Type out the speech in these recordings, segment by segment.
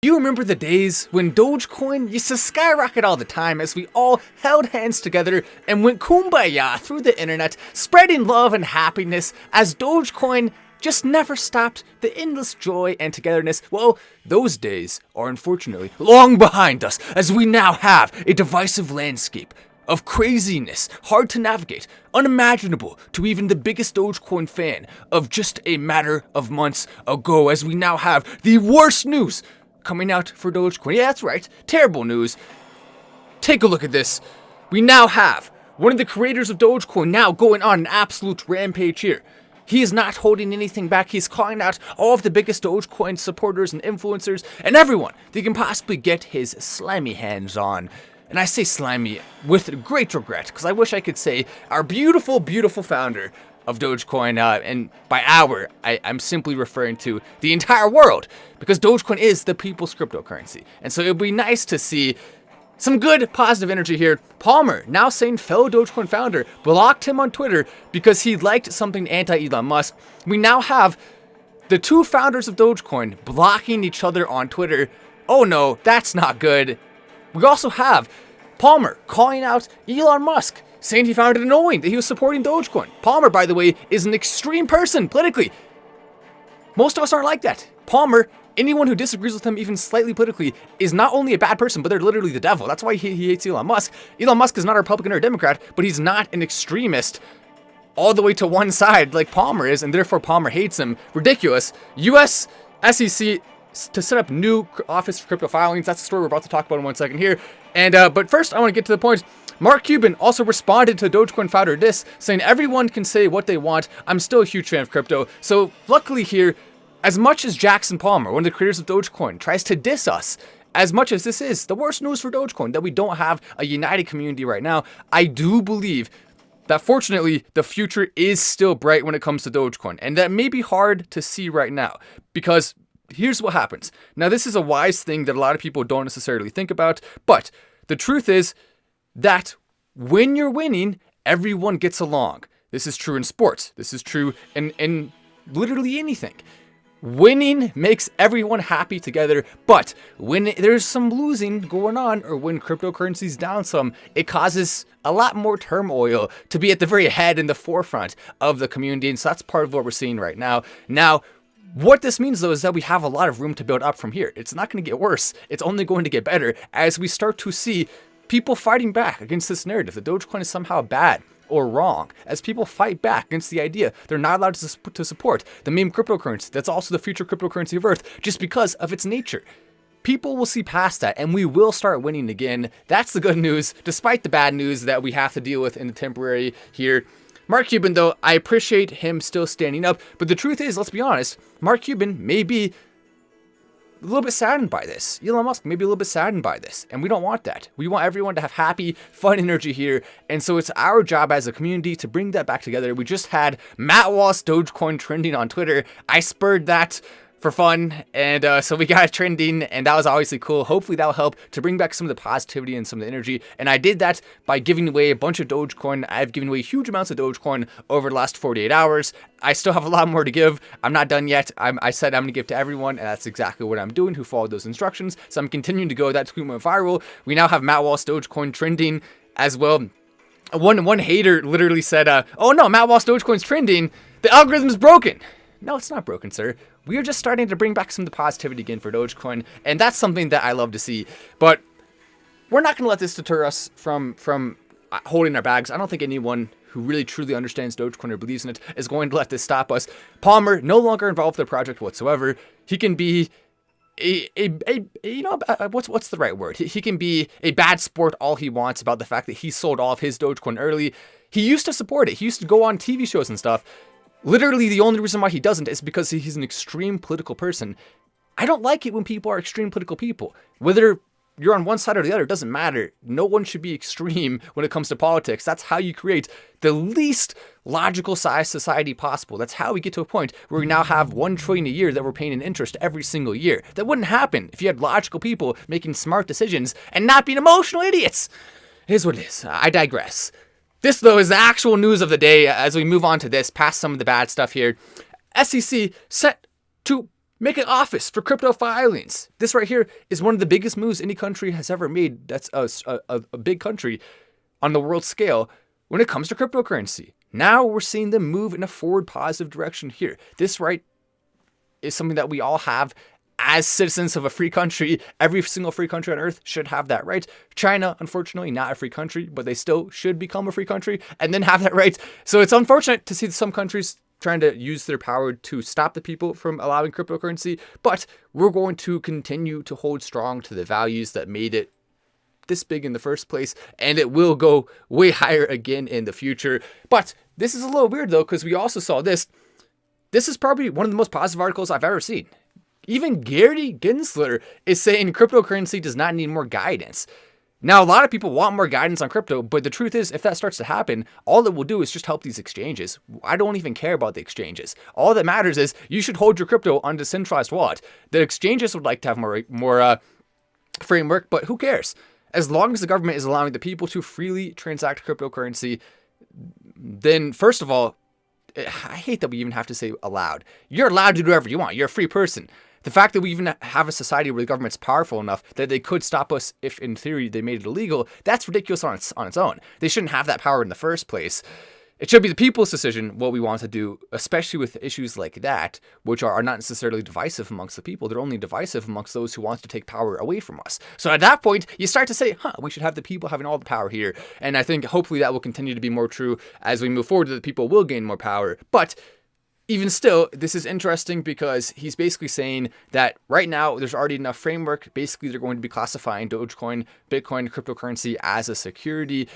Do you remember the days when Dogecoin used to skyrocket all the time as we all held hands together and went kumbaya through the internet, spreading love and happiness as Dogecoin just never stopped the endless joy and togetherness? Well, those days are unfortunately long behind us as we now have a divisive landscape of craziness, hard to navigate, unimaginable to even the biggest Dogecoin fan of just a matter of months ago, as we now have the worst news coming out for Dogecoin. Yeah, that's right, terrible news. Take a look at this. We now have one of the creators of Dogecoin now going on an absolute rampage here. He is not holding anything back. He's calling out all of the biggest Dogecoin supporters and influencers and everyone that can possibly get his slimy hands on. And I say slimy with great regret, because I wish I could say our beautiful, beautiful founder of Dogecoin, and by our, I'm simply referring to the entire world, because Dogecoin is the people's cryptocurrency. And so it would be nice to see some good positive energy here. Palmer, now saying fellow Dogecoin founder, blocked him on Twitter because he liked something anti-Elon Musk. We now have the two founders of Dogecoin blocking each other on Twitter. Oh no, that's not good. We also have Palmer calling out Elon Musk, saying he found it annoying that he was supporting Dogecoin. Palmer, by the way, is an extreme person politically. Most of us aren't like that. Palmer, anyone who disagrees with him even slightly politically, is not only a bad person, but they're literally the devil. That's why he hates Elon Musk. Elon Musk is not a Republican or a Democrat, but he's not an extremist all the way to one side like Palmer is, and therefore Palmer hates him. Ridiculous. US SEC to set up new office for crypto filings. That's the story we're about to talk about in 1 second here. And but first, I want to get to the point. Mark Cuban also responded to Dogecoin founder diss, saying everyone can say what they want. I'm still a huge fan of crypto. So luckily here, as much as Jackson Palmer, one of the creators of Dogecoin, tries to diss us, as much as this is the worst news for Dogecoin, that we don't have a united community right now, I do believe that fortunately the future is still bright when it comes to Dogecoin. And that may be hard to see right now, because here's what happens. Now, this is a wise thing that a lot of people don't necessarily think about, but the truth is that when you're winning, everyone gets along. This is true in sports. This is true in literally anything. Winning makes everyone happy together, but when there's some losing going on, or when cryptocurrency's down some, it causes a lot more turmoil to be at the very head and the forefront of the community, and so that's part of what we're seeing right now. Now, what this means, though, is that we have a lot of room to build up from here. It's not going to get worse. It's only going to get better as we start to see people fighting back against this narrative that Dogecoin is somehow bad or wrong, as people fight back against the idea they're not allowed to support the meme cryptocurrency that's also the future cryptocurrency of Earth just because of its nature. People will see past that, and we will start winning again. That's the good news, despite the bad news that we have to deal with in the temporary here. Mark Cuban, though, I appreciate him still standing up, but the truth is, let's be honest, Mark Cuban may be a little bit saddened by this. Elon Musk may be a little bit saddened by this, and we don't want that. We want everyone to have happy, fun energy here, and so it's our job as a community to bring that back together. We just had Matt Wallace Dogecoin trending on Twitter. I spurred that for fun, and so we got it trending, and that was obviously cool. Hopefully that'll help to bring back some of the positivity and some of the energy, and I did that by giving away a bunch of Dogecoin. I've given away huge amounts of Dogecoin over the last 48 hours. I still have a lot more to give. I'm not done yet. I said I'm going to give to everyone, and that's exactly what I'm doing, who followed those instructions, so I'm continuing to go. That tweet went viral. We now have Matt Wallace Dogecoin trending as well. One hater literally said, oh no, Matt Wallace Dogecoin's trending. The algorithm's broken. No, it's not broken, sir. We are just starting to bring back some of the positivity again for Dogecoin, and that's something that I love to see. But we're not going to let this deter us from holding our bags. I don't think anyone who really truly understands Dogecoin or believes in it is going to let this stop us. Palmer, no longer involved in the project whatsoever. He can be what's the right word? He can be a bad sport all he wants about the fact that he sold all of his Dogecoin early. He used to support it. He used to go on TV shows and stuff. Literally, the only reason why he doesn't is because he's an extreme political person. I don't like it when people are extreme political people. Whether you're on one side or the other, it doesn't matter. No one should be extreme when it comes to politics. That's how you create the least logical size society possible. That's how we get to a point where we now have $1 trillion a year that we're paying in interest every single year. That wouldn't happen if you had logical people making smart decisions and not being emotional idiots. It is what it is. I digress. This, though, is the actual news of the day as we move on to this, past some of the bad stuff here. SEC set to Make an office for crypto filings. This right here is one of the biggest moves any country has ever made. That's a big country on the world scale when it comes to cryptocurrency. Now we're seeing them move in a forward positive direction here. This right is something that we all have as citizens of a free country. Every single free country on earth should have that right. China, unfortunately, not a free country, but they still should become a free country and then have that right. So it's unfortunate to see some countries trying to use their power to stop the people from allowing cryptocurrency, but we're going to continue to hold strong to the values that made it this big in the first place, and it will go way higher again in the future. But this is a little weird though, because we also saw this. This is probably one of the most positive articles I've ever seen. Even Gary Gensler is saying cryptocurrency does not need more guidance. Now, a lot of people want more guidance on crypto, but the truth is, if that starts to happen, all it will do is just help these exchanges. I don't even care about the exchanges. All that matters is you should hold your crypto on a decentralized wallet. The exchanges would like to have more framework, but who cares? As long as the government is allowing the people to freely transact cryptocurrency, then first of all, I hate that we even have to say allowed. You're allowed to do whatever you want. You're a free person. The fact that we even have a society where the government's powerful enough that they could stop us if, in theory, they made it illegal, that's ridiculous on its own. They shouldn't have that power in the first place. It should be the people's decision what we want to do, especially with issues like that, which are not necessarily divisive amongst the people. They're only divisive amongst those who want to take power away from us. So at that point, you start to say, we should have the people having all the power here. And I think hopefully that will continue to be more true as we move forward, that the people will gain more power. But even still, this is interesting because he's basically saying that right now there's already enough framework. Basically, they're going to be classifying Dogecoin, Bitcoin, cryptocurrency as a security,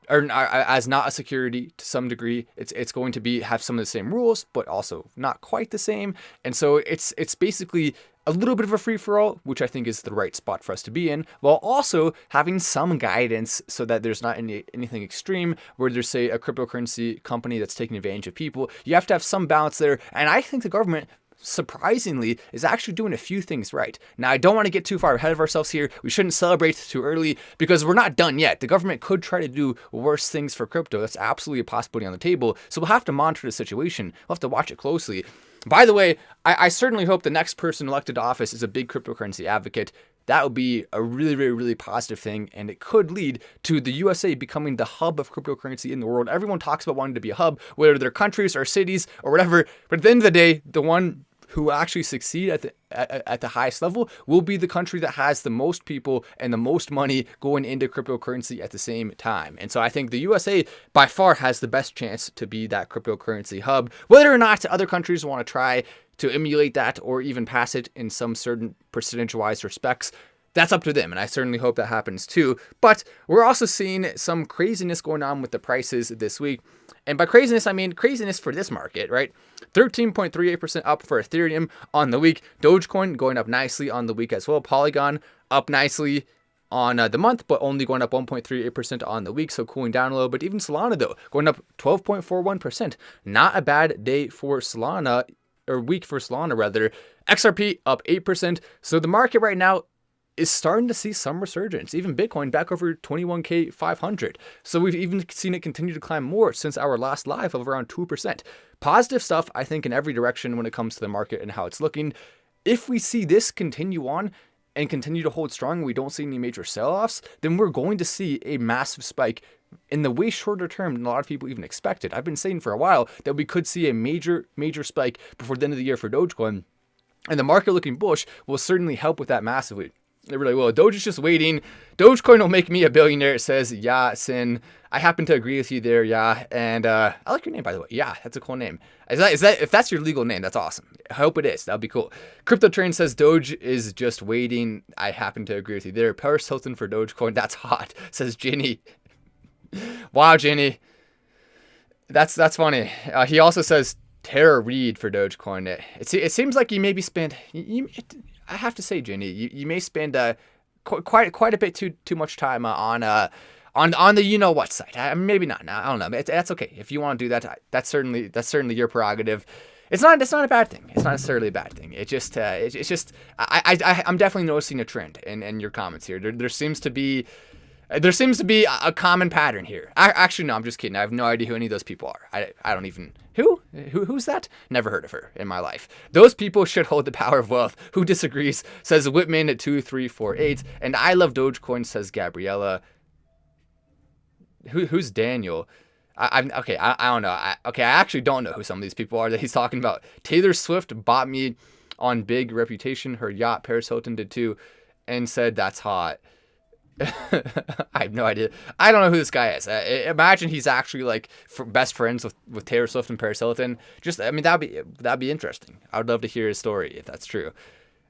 or as not a security to some degree. It's going to have some of the same rules, but also not quite the same. And so it's basically a little bit of a free-for-all, which I think is the right spot for us to be in, while also having some guidance so that there's not anything extreme where there's, say, a cryptocurrency company that's taking advantage of people. You have to have some balance there. And I think the government, surprisingly, is actually doing a few things right. Now, I don't want to get too far ahead of ourselves here. We shouldn't celebrate too early because we're not done yet. The government could try to do worse things for crypto. That's absolutely a possibility on the table. So we'll have to monitor the situation. We'll have to watch it closely. By the way, I certainly hope the next person elected to office is a big cryptocurrency advocate. That would be a really, really, really positive thing, and it could lead to the USA becoming the hub of cryptocurrency in the world. Everyone talks about wanting to be a hub, whether they're countries or cities or whatever, but at the end of the day, the one who actually succeed at the highest level will be the country that has the most people and the most money going into cryptocurrency at the same time. And so I think the USA by far has the best chance to be that cryptocurrency hub. Whether or not other countries want to try to emulate that or even pass it in some certain percentage-wise respects, that's up to them, and I certainly hope that happens too. But we're also seeing some craziness going on with the prices this week. And by craziness, I mean craziness for this market, right? 13.38% up for Ethereum on the week. Dogecoin going up nicely on the week as well. Polygon up nicely on the month, but only going up 1.38% on the week, so cooling down a little bit. Even Solana, though, going up 12.41%. Not a bad day for Solana, or week for Solana, rather. XRP up 8%. So the market right now is starting to see some resurgence. Even Bitcoin back over 21,500. So we've even seen it continue to climb more since our last live of around 2%. Positive stuff, I think, in every direction when it comes to the market and how it's looking. If we see this continue on and continue to hold strong, we don't see any major sell-offs, then we're going to see a massive spike in the way shorter term than a lot of people even expected. I've been saying for a while that we could see a major spike before the end of the year for Dogecoin, and the market looking bullish will certainly help with that massively. It really will. Doge is just waiting. Dogecoin will make me a billionaire. It says, yeah, Sin. I happen to agree with you there, yeah. And I like your name, by the way. Yeah, that's a cool name. Is that if that's your legal name, that's awesome. I hope it is. That'll be cool. Crypto Train says Doge is just waiting. I happen to agree with you there. Paris Hilton for Dogecoin. That's hot, says Ginny. Wow, Ginny. That's funny. He also says Tara Reid for Dogecoin. It seems like you maybe spent. I have to say, Jenny, you may spend quite a bit too much time on the you know what site. Maybe not. I don't know. That's okay if you want to do that. That's certainly your prerogative. It's not a bad thing. It's not necessarily a bad thing. It's just I'm definitely noticing a trend in your comments here. There seems to be There seems to be a common pattern here. Actually, no, I'm just kidding. I have no idea who any of those people are. I don't even... Who's that? Never heard of her in my life. Those people should hold the power of wealth. Who disagrees? Says Whitman at 2348. And I love Dogecoin, says Gabriella. Who's Daniel? Okay, I don't know. I actually don't know who some of these people are that he's talking about. Taylor Swift bought me on big reputation. Her yacht, Paris Hilton, did too, and said that's hot. I have no idea. I don't know who this guy is. Imagine he's actually like best friends with Taylor Swift and Paris Hilton. I mean, that'd be interesting. I would love to hear his story if that's true.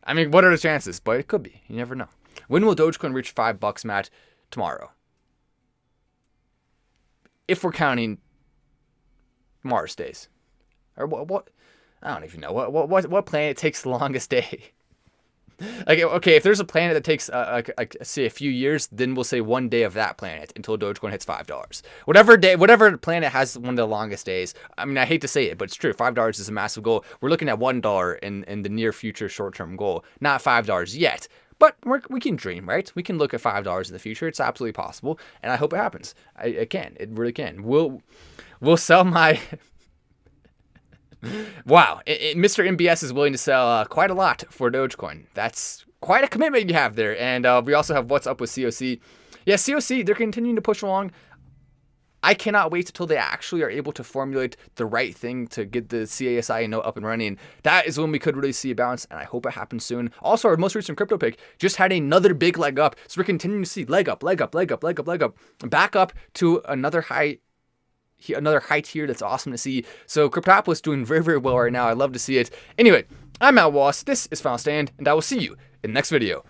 I mean, what are the chances? But it could be. You never know. When will Dogecoin reach $5, Matt? Tomorrow. If we're counting Mars days, or what? I don't even know what planet takes the longest day. Like, okay, if there's a planet that takes say a few years, then we'll say 1 day of that planet until Dogecoin hits $5. Whatever planet has one of the longest days. I mean, I hate to say it, but it's true. $5 is a massive goal. We're looking at $1 in the near future, short-term goal, not $5 yet. But we can dream, right? We can look at $5 in the future. It's absolutely possible, and I hope it happens. It can. It really can. We'll sell my. Wow, Mr. MBS is willing to sell quite a lot for Dogecoin. That's quite a commitment you have there. And we also have what's up with COC. Yeah, COC, they're continuing to push along. I cannot wait until they actually are able to formulate the right thing to get the CASI node up and running. That is when we could really see a bounce, and I hope it happens soon. Also, our most recent crypto pick just had another big leg up. So we're continuing to see leg up, back up to another high tier. That's awesome to see. So Cryptopolis doing very, very well right now. I love to see it. Anyway, I'm Matt Wallace. This is Final Stand, and I will see you in the next video.